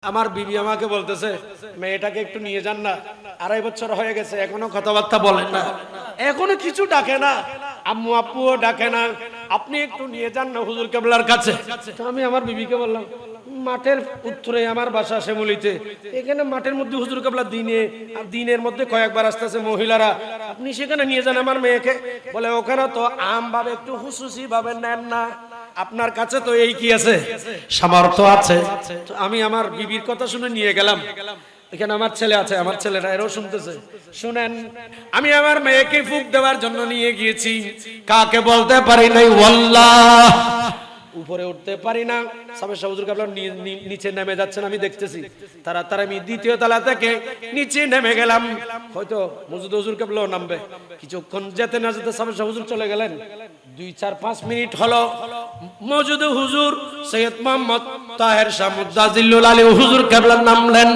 আমার বিবি আমাকে বলতেছে মেয়েটাকে একটু নিয়ে যান না, 2.5 বছর হয়ে গেছে, এখনো কথাবার্তা বলেন না, এখনো কিছু ডাকে না, আম্মু আব্বুও ডাকে না, আপনি একটু নিয়ে যান না হুজুর কেবলার কাছে। তো আমি আমার বিবিকে বললাম, মাঠের উত্তরে আমার বাসা শ্যামলীতে, এখানে মাঠের মধ্যে হুজুর কেবলা দিনের মধ্যে কয়েকবার আসতেছে মহিলারা, আপনি সেখানে নিয়ে যান আমার মেয়েকে। বলে ওখানে তো আম ভাবে একটু হুসুসি ভাবে নেন না, আপনার কাছে তো এই কি আছে, সামর্থ্য আছে। তো আমি আমার বিবির কথা শুনে নিয়ে গেলাম, এখানে আমার ছেলে আছে, আমার ছেলেরা এরও শুনতেছে, শুনেন। আমি আমার মেয়েকে ফুক দেওয়ার জন্য নিয়ে গিয়েছি, কাকে বলতে পারি নাই ওয়াল্লাহ, উপরে উঠতে পারি না, সামনে হুজুর কেবলা নিচে নেমে যাচ্ছেন, আমি দেখতেছি। তাড়াতাড়ি আমি 2য় তলা থেকে নিচে নেমে গেলাম, হয়তো মজুদ হুজুর কেবলাও নামবে। কিছুক্ষণ যেতে না যেতে সামনে হুজুর চলে গেলেন। 2-4-5 মিনিট হলো, মজুদ হুজুর সৈয়দ মোহাম্মদ তাহের শাহ মুদ্দাজিল্লুল আলী হুজুর কেবলা নামলেন।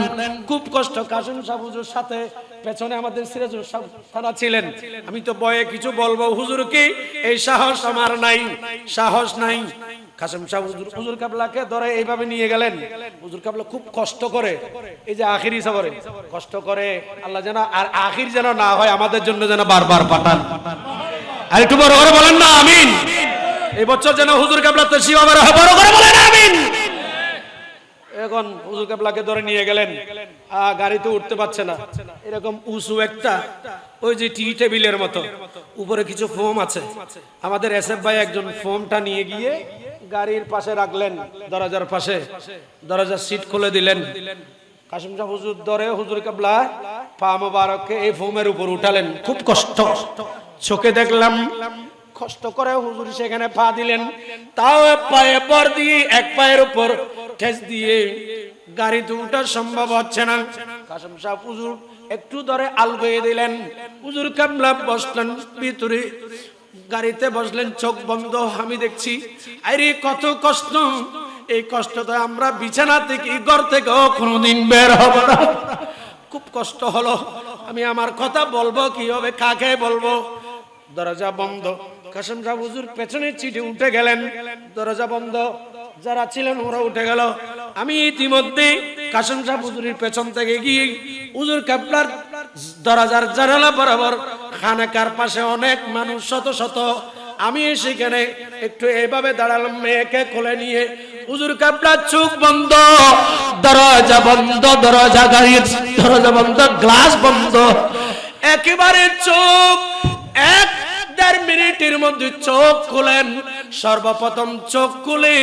খুব কষ্ট, কাসেম শাহ হুজুর সাথে পেছনে আমাদের সিরাজুল শাহ তারা ছিলেন। আমি তো ভয়ে কিছু বলবো হুজুরকে, এই সাহস আমার নাই, সাহস নাই। কাসেম শাহ হুজুর কেবলাকে ধরে এইভাবে নিয়ে গেলেন। হুজুর কেবলা খুব কষ্ট করে, এই যে আখিরি সফরে কষ্ট করে, আল্লাহ যেন আর আখির যেন না হয় আমাদের জন্য, যেন বারবার পাঠান। আর একটু বড় করে বলেন না আমিন। এই বছর যেন হুজুর কেবলা তশরিফ আবার হয়, বড় করে বলেন আমিন। এখন হুজুর কেবলাকে ধরে নিয়ে গেলেন, গাড়িতে উঠতে পারছে না, এরকম উঁচু একটা ওই যে টি টেবিলের মতো, উপরে কিছু ফোম আছে। আমাদের এসএফ ভাই একজন ফোমটা নিয়ে গিয়ে গাড়ির পাশে রাখলেন, দরজার পাশে, দরজার সিট খুলে দিলেন। কাসেম শাহ হুজুর ধরে হুজুর কেবলা পা মোবারককে এই ফোমের উপর উঠালেন। খুব কষ্ট, চোখে দেখলাম কষ্ট করে হুজুর সেখানে পা দিলেন, তাও পায়ে পর দিয়ে এক পায়ের উপর ঠেস দিয়ে গাড়িতে উঠা সম্ভব হচ্ছে না। কাসেম শাহ হুজুর একটু ধরে আলগিয়ে দিলেন, হুজুর কেবলা বসলেন ভিতরে, গাড়িতে বসলেন, চোখ বন্ধ। আমি দেখছি আরে কত কষ্ট, এই কষ্ট তো আমরা বিছানা থেকে ঘর থেকে কোনোদিন বের হব না। খুব কষ্ট হলো, আমি আমার কথা বলবো কি হবে, কাকে বলবো। দরজা বন্ধ, কাসেম শাহ হুজুর পেছনের সিটে উঠে গেলেন, দরজা বন্ধ, যারা ছিলেন ওরা উঠে গেল। আমি ইতিমধ্যে কাসেম শাহ হুজুরের পেছন থেকে গিয়ে হুজুর কেবলার দরজার জানালা বরাবর, খানাকার পাশে অনেক মানুষ শত শত, আমি সেখানে একটু এইভাবে দাঁড়ালাম, মেয়েকে কোলে নিয়ে। হুজুর কেবলার চোখ বন্ধ, দরজা বন্ধ, দরজা গাড়ির দরজা বন্ধ, গ্লাস বন্ধ, একেবারে চোখ 1-1.5 মিনিটের মধ্যে চোখ খুলেন। সর্বপ্রথম চোখ খুলে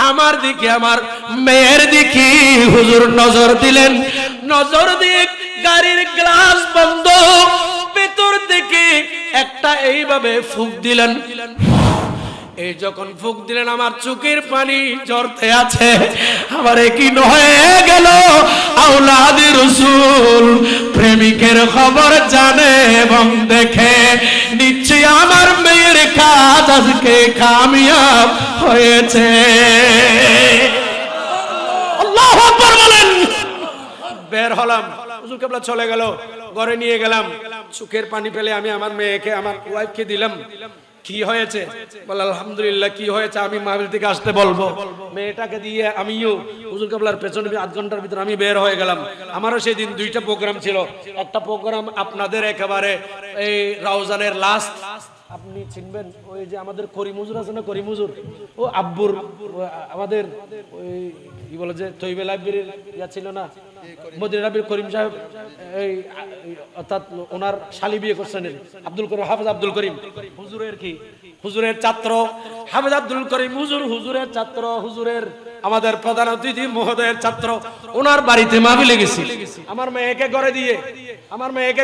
আমার দিকে, আমার মেয়ের দিকে হুজুর নজর দিলেন। নজর দিয়ে গাড়ির গ্লাস বন্ধ, ভেতর থেকে একটা এইভাবে ফুঁক দিলেন। এই যখন ফুঁক দিলেন আমার চোখের পানি ঝরতে আছে। আমার কি হয়ে গেল, আওলাদে রাসূল প্রেমিকের খবর জানে এবং দেখে, নিশ্চয়ই আমার মেয়ের কাজ আজকে কামিয়াব হয়েছে। আল্লাহু আকবার বলেন। বের হলাম, হুজুর কেবলা চলে গেল, ঘরে নিয়ে গেলাম, চোখের পানি ফেলে আমি আমার মেয়েকে, আমার ওয়াইফকে দিলাম। কি হয়েছে বলে আলহামদুলিল্লাহ। কি হয়েছে আমি মাহফিল থেকে আসতে বলবো। মেয়েটাকে দিয়ে আমিও হুজুর কেবলার পেছনে 8 ঘন্টার ভিতরে আমি বের হয়ে গেলাম। আমারও সেদিন 2টা প্রোগ্রাম ছিল। একটা প্রোগ্রাম আপনাদের একেবারে এই রাউজানের লাস্ট, আপনি চিনবেন ওই যে আমাদের করিম হুজুর আছে না, করিম হুজুর, ও আব্বুর আমাদের ওই কি বলে যে তৈবে লাইব্রেরির ইয়া ছিল না, মদিনা নবীর করিম সাহেব, এই অর্থাৎ ওনার শালি বিয়ে করছেন আব্দুল করিম, হাফেজ আব্দুল করিম হুজুরের কি হুজুরের ছাত্র হাফেজ আব্দুল করিম হুজুর, হুজুরের ছাত্র, হুজুরের আমাদের প্রধান অতিথি মহোদয়ের ছাত্র, ওনার বাড়িতে মাহফিলে গেছি। আমার মেয়েকে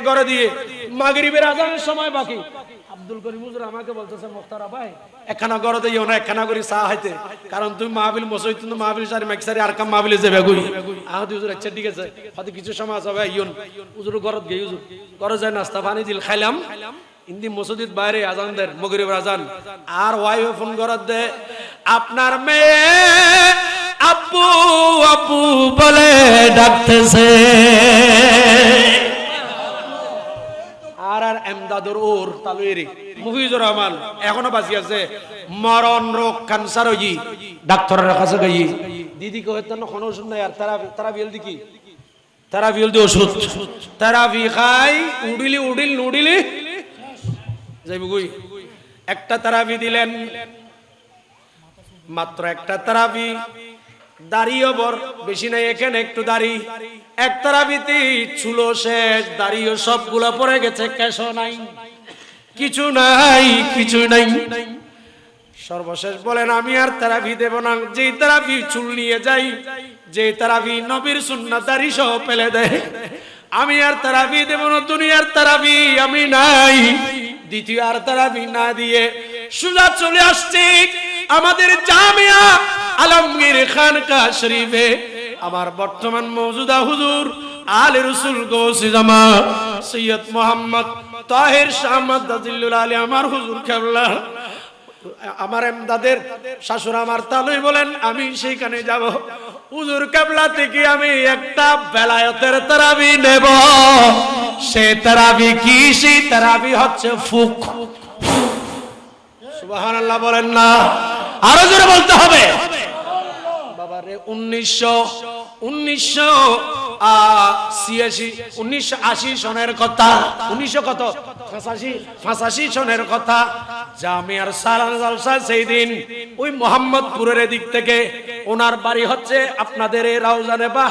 ঘরে দিয়ে মাগরিবের আজানের সময় বাকি, আব্দুল করিম হুজুর আমাকে বলতেছে মুখতারা ভাই একখানা ঘরে দিও না, একখানা করে চা হাইতে, কারণ তুমি মাহফিল মসজিদ তো মাহফিল সারি মাইকসারি আর কাম মাহফিলে যাবে গুই। আহদি হুজুর আচ্ছা ঠিক আছে, হয়তো কিছু সময় আছে ভাই ইয়ন হুজুর ঘরত গই, হুজুর ঘরে যায় নাস্তা পানি দিল, খাইলাম। ইন্দি মসজিদ বাইরে আজান দেন, মাগরিবের আজান, আর ওয়াইফ ফোন ঘরত দে, আপনার মেয়ে আব্বু আব্বু বলে ডাকতেছে। আর এমদাদুর ওর তালুয়েরি মুফিজুর রহমান এখনো বাঁচি আছে, মরণ রোগ ক্যান্সার হই ডাক্তারের কাছে গই দিদিকে হয়তো না কোনো ওষুধ নাই আর তারা বিল দি কি তারা বিল দি ওষুধ তারা বি খাই উডিল নুডিলি যাইব গুই একটা তারাবি দিলেন মাত্র একটা তারাবি দাড়িও বর বেশি নাই এখানে একটু দাড়ি এক তারাবিতে চুলো শেষ দাড়িও সবগুলো পড়ে গেছে কেশও নাই কিছু নাই সর্বশেষ বলেন আমি আর তারাবি দেব না যে তারাবি চুল নিয়ে যাই যে তারাবি নবীর সুন্নাত দাড়ি সহ ফেলে দেয় আমি আর তারাবি দেব না দুনিয়ার তারাবি আমি নাই দ্বিতীয় আর তারাবি না দিয়ে সুজা চলে আসছে আমাদের জামিয়া আলমগীর খানকা শরীফে আমার বর্তমান মওজুদা হুজুর আলে রাসূল গৌসে জামা সৈয়দ মোহাম্মদ তাহের শাহ মাদাজিল্লুল আলী আমার হুজুর কেবলা আমার এমদাদের শাশুড়া আমার তালুই বলেন আমি সেইখানে যাব হুজুর কেবলা থেকে আমি একটা বেলায়েতের তারাবি নেব সে তারাবি কি সেই তারাবি হচ্ছে ফুক সুবহানাল্লাহ বলেন না আরো জোরে বলতে হবে বাবারে 1980 সনের কথা 85 সনের কথা জামিয়ার সালানা জলসা সেই দিন ওই মোহাম্মদপুরের দিক থেকে ওনার বাড়ি হচ্ছে আপনাদের এই রাউজানে বা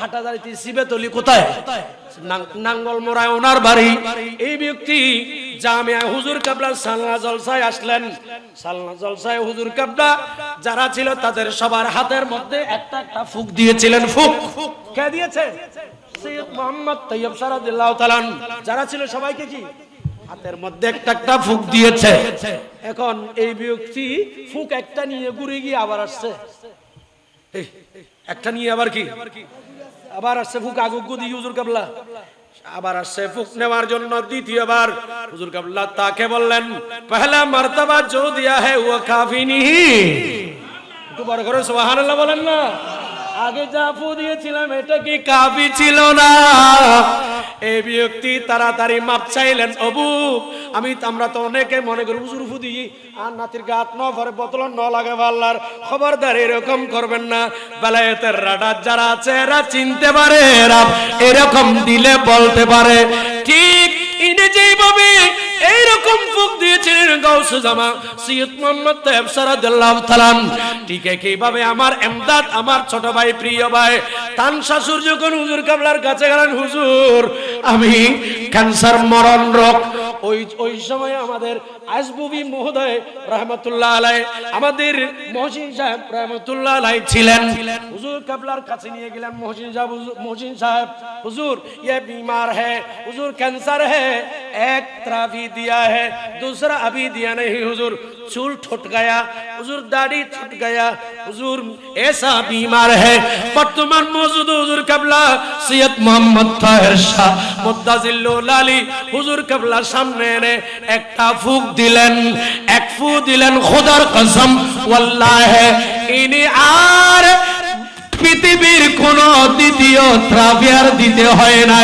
হাটাজারি সিবেতলি কোথায় নাঙ্গল মোড়ায় ওনার বাড়ি এই ব্যক্তি জামিয়া হুজুর কেবলা সালানা জলসায় আসলেন সালানা জলসায় হুজুর কেবলা যারা ছিল তাদের সবার হাতের মধ্যে একটা ফুক দিয়েছিলেন ফুক কে দিয়েছে সৈয়দ মোহাম্মদ তৈয়ব রাদিয়াল্লাহু তাআলা যারা ছিল সবাইকে কি হাতের মধ্যে একটা ফুক দিয়েছে এখন এই ব্যক্তি ফুক একটা নিয়ে ঘুরে গিয়ে আবার আসছে একটা নিয়ে আবার কি আবার আসছে ফুক আগুগু দিয়ে হুজুর কেবলা আবার আসছে ফুক নেওয়ার জন্য দ্বিতীয়বার হুজুর কেবলা তাকে বললেন পহলা মারতবা जो दिया है वो काफी नहीं একটু বড় করে সুবহানাল্লাহ বলেন না আগে যা ফু দিয়েছিলাম এটা কি কাফি ছিল না এই ব্যক্তি তাড়াতাড়ি মাপ চাইলেন আমরা তো অনেকে মনে করি হুজুর ফু দিই আর নাতির গাত ন ভরে বোতল ন লাগে আল্লাহর খবরদার এরকম করবেন না বেলায়েতের রাডার যারা আছে এরা চিনতে পারে এরা এরকম দিলে বলতে পারে ঠিক ইনি যেভাবে এইরকম ফুক দিয়েছিলেন গাউসে জামা সৈয়দ মোহাম্মদ তাহের রাদিয়াল্লাহু তাআলা ঠিক এইভাবে আমার এমদাদ আমার ছোট ভাই প্রিয় ভাই তান শাশুর যখন হুজুর কেবলার কাছে গেলেন হুজুর আমি ক্যান্সার মরণ রোগ ওই সময় আমাদের আজবুবি মহোদয় রাহমাতুল্লাহ আলাইহি আমাদের মহসিন সাহেব রাহমাতুল্লাহ আলাইহি ছিলেন হুজুর কেবলার কাছে নিয়ে গেলেন মহসিন সাহেব হুজুর ये बीमार है हुजूर कैंसर है एक त्रावी दिया है दूसरा अभी दिया नहीं हुजूर चूल छूट गया हुजूर दाढ़ी छूट गया हुजूर ऐसा बीमार है वर्तमान मौजूद हुजूर केबला सैयद मोहम्मद ताहिर शाह मुद्दाजिल्लुल आली हुजूर केबला सामने ने একটা ফুক দিলেন এক ফু দিলেন খোদার কসম ওয়াল্লাহি ইনি আর পৃথিবীর কোন দ্বিতীয় ত্রাফিয়ার দিতে হয় না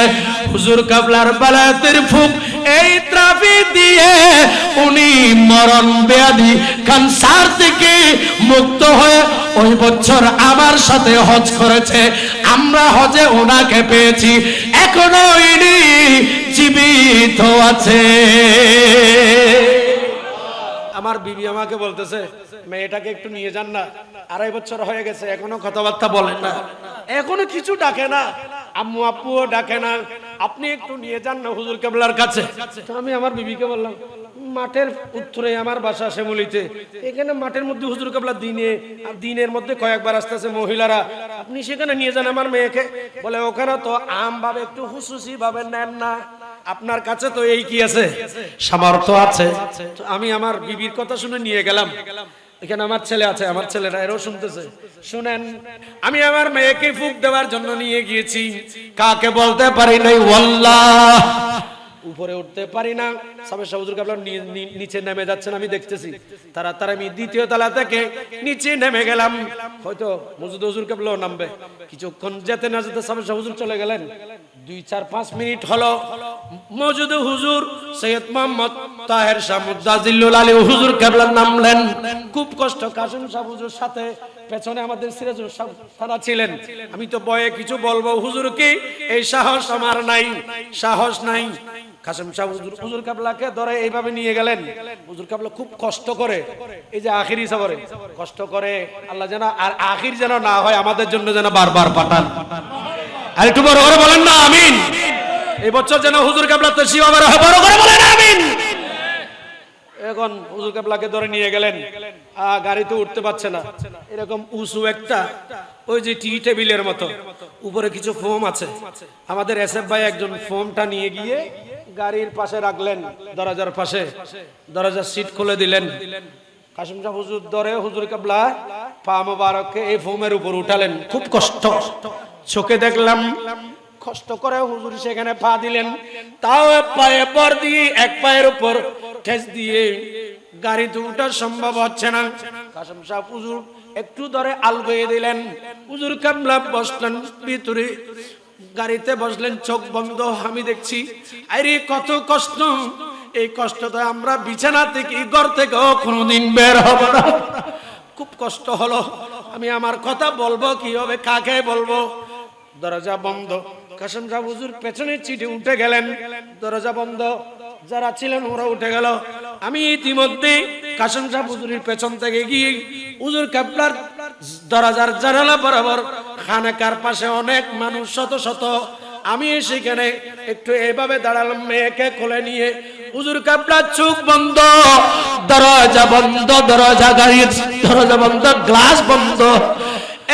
হুজুর কেবলার বেলায়েতের ফুক এই ত্রাফি দিয়ে উনি মরণ ব্যাধি ক্যান্সার থেকে মুক্ত হয়ে ওই বছর আমার সাথে হজ করেছে আমরা হজে ওনাকে পেয়েছি এখনো ইনি জীবিত আছে আমার বিবি আমাকে বলতেছে মেয়েটাকে একটু নিয়ে যান না 2.5 বছর হয়ে গেছে এখনো কথাবার্তা বলেন না এখনো কিছু ডাকে না আম্মু আব্বুও ডাকে না আপনি একটু নিয়ে যান না হুজুর কেবলার কাছে তো আমি আমার বিবিকে বললাম মাঠের উত্তরে আমার বাসা শ্যামলীতে এখানে মাঠের মধ্যে হুজুর কেবলা দিনের মধ্যে কয়েকবার আসতেছে মহিলারা আপনি সেখানে নিয়ে যান আমার মেয়েকে বলে ওখানে তো আম ভাবে একটু হুসুসি ভাবে নেন না আপনার কাছে তো এই কি আছে সামর্থ্য আছে তো আমি আমার বিবির কথা শুনে নিয়ে গেলাম এখানে আমার ছেলে আছে আমার ছেলেরা এরও শুনতেছে শুনেন আমি আমার মেয়েকে ফুক দেওয়ার জন্য নিয়ে গিয়েছি কাকে বলতে পারি নাই ওয়াল্লাহ উপরে উঠতে পারি না সামনে হুজুর কেবলা নিচে নেমে যাচ্ছেন আমি দেখতেছি তারা আমি দ্বিতীয় তলা থেকে নিচে নেমে গেলাম হয়তো মওজুদ হুজুর কেবলাও নামবে কিছুক্ষণ যেতে না যেতে সামনে হুজুর চলে গেলেন 2-4-5 মিনিট হলো মওজুদ হুজুর সৈয়দ মোহাম্মদ তাহের শাহ মুদ্দাজিল্লুল আলী হুজুর কেবলা নামলেন। খুব কষ্ট, কাসেম শাহ হুজুর সাথে পেছনে আমাদের সিরাজুল শাহ তারা ছিলেন। আমি তো ভয়ে কিছু বলবো হুজুর কি, এই সাহস আমার নাই, সাহস নাই। কাসেম শাহ হুজুর কেবলাকে ধরে এইভাবে নিয়ে গেলেন। হুজুর কেবলা খুব কষ্ট করে, এই যে আখিরি সফরে কষ্ট করে, আল্লাহ যেন আর আখির যেন না হয়, আমাদের জন্য যেন বারবার পাঠান। আর একটু বড় করে বলেন না আমিন। এই বছর যেন হুজুর কেবলা তশরিফ আবার হয়, বড় করে বলেন আমিন। এখন হুজুর কেবলাকে ধরে নিয়ে গেলেন, গাড়িতে উঠতে পারছে না, এরকম উঁচু একটা ওই যে টি টেবিলের মতো উপরে কিছু ফোম আছে। আমাদের এসএফ ভাই একজন ফোমটা নিয়ে গিয়ে গাড়ির পাশে রাখলেন, দরজার পাশে, দরজার সিট খুলে দিলেন। কাসেম শাহ হুজুর ধরে হুজুর কেবলা পা মোবারককে এই ফোমের উপর উঠালেন। খুব কষ্ট, চোখে দেখলাম কষ্ট করে হুজুর সেখানে পা দিলেন, তাও পায়ে পর দিয়ে এক পায়ের উপর ঠেস দিয়ে গাড়িতে উঠা সম্ভব হচ্ছে না। কাসেম শাহ হুজুর একটু ধরে আলগিয়ে দিলেন, হুজুর কেবলা বসলেন ভিতরে, গাড়িতে বসলেন, চোখ বন্ধ। আমি দেখছি আরে কত কষ্ট, এই কষ্ট তো আমরা বিছানা থেকে ঘর থেকে কোনোদিন বের হব না। খুব কষ্ট হলো, আমি আমার কথা বলবো কি হবে, কাকে বলবো? দরজা বন্ধ। কাসেম শাহ হুজুর পেছনের সিটে উঠে গেলেন, দরজা বন্ধ, যারা ছিলেন ওরা উঠে গেল। আমি ইতিমধ্যে কাসেম শাহ হুজুরের পেছন থেকে গিয়ে হুজুর কেবলার দরজার জানালা বরাবর খানেকার পাশে অনেক মানুষ, শত শত, আমি সেখানে একটু এভাবে দাঁড়ালাম, মেয়েকে কোলে নিয়ে। হুজুর কেবলার চোখ বন্ধ, দরজা বন্ধ, দরজা গাড়ির দরজা বন্ধ, গ্লাস বন্ধ,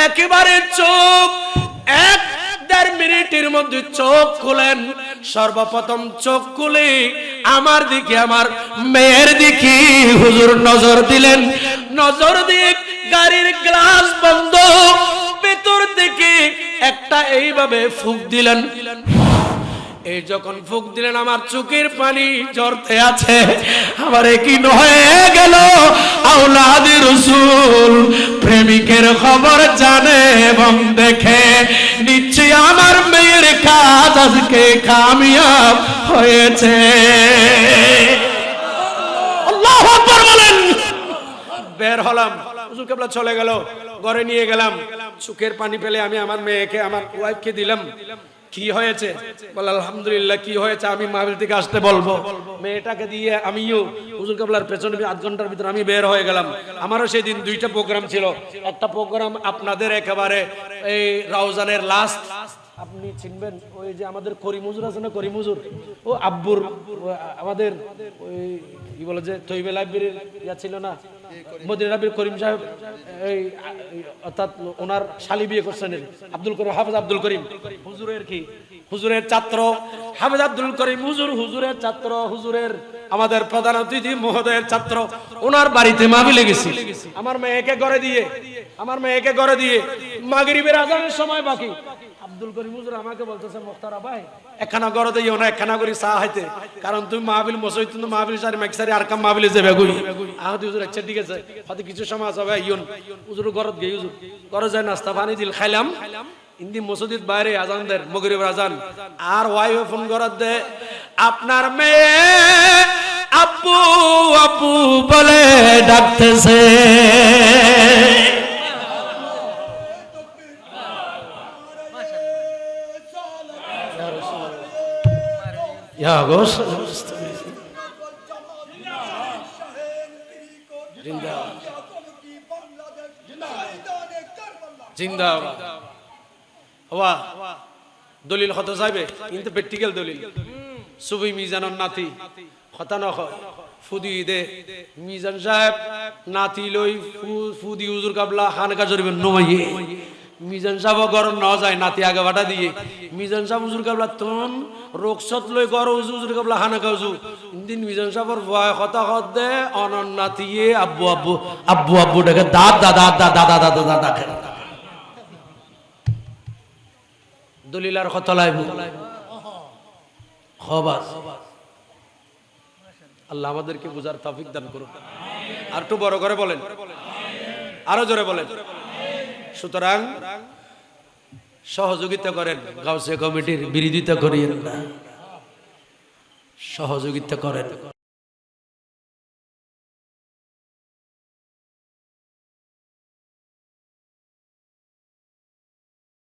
একেবারে চোখ এক দেড় মিনিটের মধ্যে চোখ খুলেন। সর্বপ্রথম চোখ খুলে আমার দিকে, আমার মেয়ের দিকে হুজুর নজর দিলেন। নজর দিয়ে গাড়ির গ্লাস বন্ধ, ভেতর থেকে একটা এইভাবে ফুঁক দিলেন। এই যখন ফুঁক দিলেন আমার চোখের পানি ঝরতে আছে। আমার কি হয়ে গেল, আওলাদে রাসূল প্রেমিকের খবর জানে এবং দেখে, নিশ্চয়ই আমার মেয়ের কাজ আজকে কামিয়াব হয়েছে। আল্লাহু আকবার বলেন। বের হলাম, হুজুর কেবলা চলে গেল, ঘরে নিয়ে গেলাম। চোখের পানি ফেলে আমি আমার মেয়েকে, আমার ওয়াইফকে দিলাম। কি হয়েছে বল, আলহামদুলিল্লাহ। কি হয়েছে আমি মাহফিল থেকে আসতে বলবো। মেয়েটাকে দিয়ে আমিও হুজুর কেবলার পেছনে 8 ঘন্টার ভিতরে আমি বের হয়ে গেলাম। আমারও সেই দিন 2টা প্রোগ্রাম ছিল। একটা প্রোগ্রাম আপনাদের একেবারে এই রওজানের লাস্ট, আপনি চিনবেন ওই যে আমাদের করিম হুজুর আছে না, করিম হুজুর, ও আব্বুর আমাদের ওই কি বলে যে তৈবে লাইব্রেরির ইয়া ছিল না, মদিনা নবীর করিম সাহেব, এই অর্থাৎ ওনার শালি বিয়ে করছেন আব্দুল করিম, হাফেজ আব্দুল করিম হুজুরের কি হুজুরের ছাত্র হাফেজ আব্দুল করিম হুজুর, হুজুরের ছাত্র, হুজুরের আমাদের প্রধান অতিথি মহোদয়ের ছাত্র, ওনার বাড়িতে মাহফিলে গেছি। আমার মেয়েকে ঘরে দিয়ে মাগরিবের আজানের সময় বাকি, আব্দুল করিম হুজুর আমাকে বলতেছে, মুখতারা ভাই একখানা ঘরে দিও না, একখানা করে চা হাইতে, কারণ তুমি মাহফিল মসজিদ তুমি মাহফিল সারি মাইকসারি আর কাম মাহফিলে যাবে গুই। আহদি হুজুর আচ্ছা ঠিক আছে, হয়তো কিছু সময় আছে ইয়ন হুজুর ঘরত গই, হুজুর ঘরে যায় নাস্তা পানি দিল, খাইলাম। ইন্দি মসজিদ বাইরে আজান দেন, মাগরিবের আজান, আর ওয়াইফ ফোন ঘরত দে, আপনার মেয়ে আব্বু আব্বু বলে ডাকতেছে। দলিল হত যাইবে কিন্তু প্র্যাকটিক্যাল দলিল। সুবি মিজানের নাতি কথা নয় ফুদি দে, মিজান সাহেব নাতি লই ফুদি হুজুর কাবলা খানকা জরিবেন নমাইয়ে, মিজান সাহেব গরম ন যায়, নাতি আগে বাটা দিয়ে মিজান সাহেব হুজুর কাবলা তন রোকসত লই গর হুজুর কাবলা খানকা হুজুর দিন মিজান সাহেবের ভয় কথা হত দে অনন নাতিয়ে আব্বু আব্বু আব্বু আব্বু ডাকে, দাদা দাদা দাদা দাদা দাদা খেলা দলিলার কথা লাইব হবাস। আল্লাহ আমাদেরকে বুঝার তৌফিক দান করুন। আর একটু বড় করে বলেন, আরো জোরে বলেন। সুতরাং সহযোগিতা করেন, গাউসিয়া কমিটির বিরোধিতা করিয়েন না, সহযোগিতা করেন।